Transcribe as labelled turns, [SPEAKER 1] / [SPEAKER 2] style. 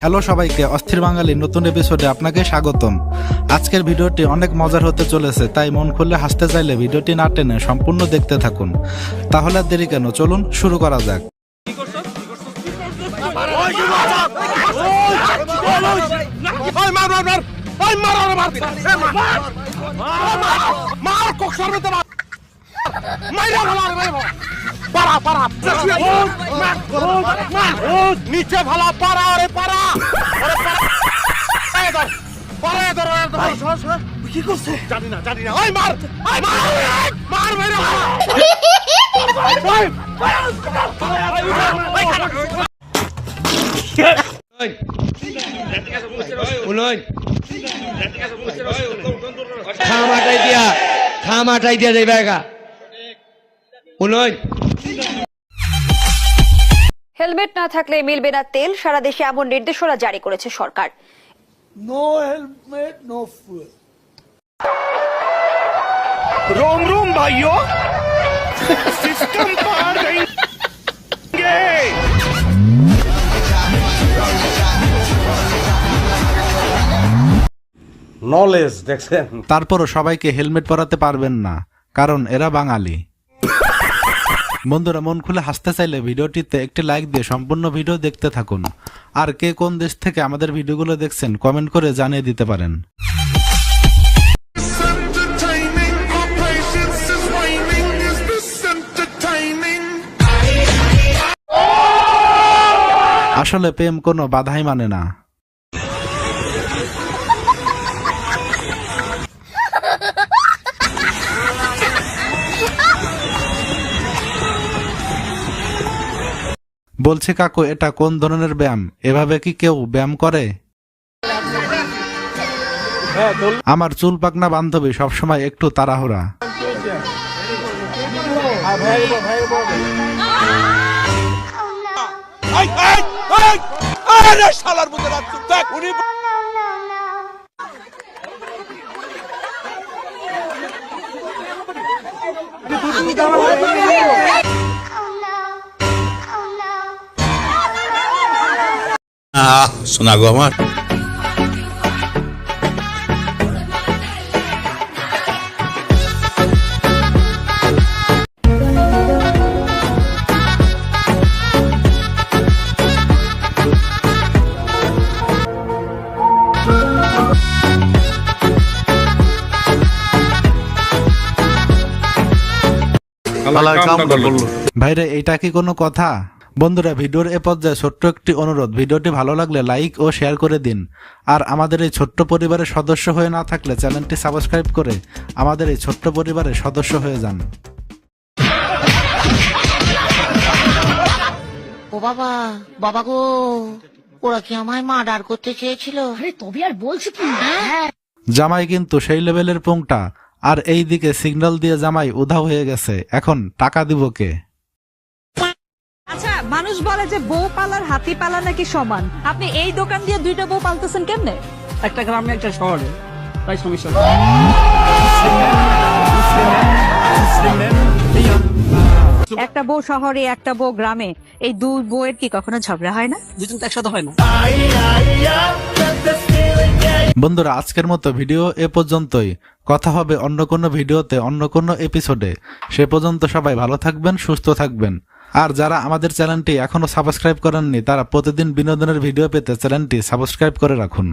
[SPEAKER 1] Hello সবাইকে, অস্থির বাঙালি নতুন এপিসোডে আপনাকে স্বাগতম। আজকের ভিডিওটি অনেক মজার হতে চলেছে, তাই মন খুলে হাসতে চাইলে ভিডিওটি না টেনে সম্পূর্ণ দেখতে থাকুন। তাহলে আর দেরি কেন, চলুন শুরু করা যাক।
[SPEAKER 2] নিচে ভালো পারা রে পারা কি করছে জানি না ওই মার মার মেরে
[SPEAKER 3] খামাটাই দিয়া যাইবা একা উনয়।
[SPEAKER 4] হেলমেট না থাকলে মিলবে না তেল, সারা দেশে এমন নির্দেশনা জারি করেছে সরকার।
[SPEAKER 5] No helmet, no fuel.
[SPEAKER 2] रोम रोम भाइयों सिस्टम पार देंगे।
[SPEAKER 6] নলেজ দেখছেন,
[SPEAKER 1] তারপরও সবাইকে হেলমেট পরাতে পারবেন না, কারণ এরা বাঙালি। বন্ধুরা, মন খুলে হাসতে চাইলে ভিডিওটিতে একটি লাইক দিয়ে সম্পূর্ণ ভিডিও দেখতে থাকুন। আর কে কোন দেশ থেকে আমাদের ভিডিওগুলো দেখছেন কমেন্ট করে জানিয়ে দিতে পারেন। আসলে প্রেম কোনো বাধাই মানে না। বলছি কাকু, এটা কোন ধরনের ব্যায়াম? এভাবে কি কেউ ব্যায়াম করে? আমার চুল পাকনা বান্ধবী সবসময় একটু তাড়াহুড়া।
[SPEAKER 2] আরে শালার মধ্যে রাখছো দেখ উনি
[SPEAKER 7] শোনা গো আমার।
[SPEAKER 1] ভাইরে, এটা কি কোনো কথা? বন্ধুরা, ভিডিওর এ পর্যায়ে ছোট্ট একটি অনুরোধ, ভিডিওটি ভালো লাগলে লাইক ও শেয়ার করে দিন। আর আমাদের এই ছোট্ট পরিবারের সদস্য হয়ে না থাকলে চ্যানেলটি সাবস্ক্রাইব করে আমাদের এই ছোট্ট পরিবারের সদস্য হয়ে যান।
[SPEAKER 8] ও বাবা, বাবা গো, ওরা কি আমায় মার্ডার করতে চেয়েছিল? আরে তবে আর বলছি কি,
[SPEAKER 1] জামাই কিন্তু সেই লেভেলের পোংটা। আর এই দিকে সিগন্যাল দিয়ে জামাই উধাও হয়ে গেছে, এখন টাকা দিব কে?
[SPEAKER 9] আচ্ছা, মানুষ বলে যে বউ পালার হাতি পালা নাকি সমান। আপনি এই দোকান দিয়ে দুইটা বউ পালতেছেন কেমনে?
[SPEAKER 5] একটা গ্রামে একটা শহরে, তাই সমস্যা।
[SPEAKER 9] একটা বউ শহরে, একটা বউ গ্রামে, এই দুই বউয়ের কি কখনো ঝগড়া হয় না?
[SPEAKER 5] দুজন তো একসাথে হয় না।
[SPEAKER 1] বন্ধুরা, আজকের মতো ভিডিও এ পর্যন্তই। কথা হবে অন্য কোনো ভিডিওতে, অন্য কোনো এপিসোডে। সে পর্যন্ত সবাই ভালো থাকবেন, সুস্থ থাকবেন। আর যারা আমাদের চ্যানেলটি এখনো সাবস্ক্রাইব করেননি, তারা প্রতিদিন বিনোদনের ভিডিও পেতে চ্যানেলটি সাবস্ক্রাইব করে রাখুন।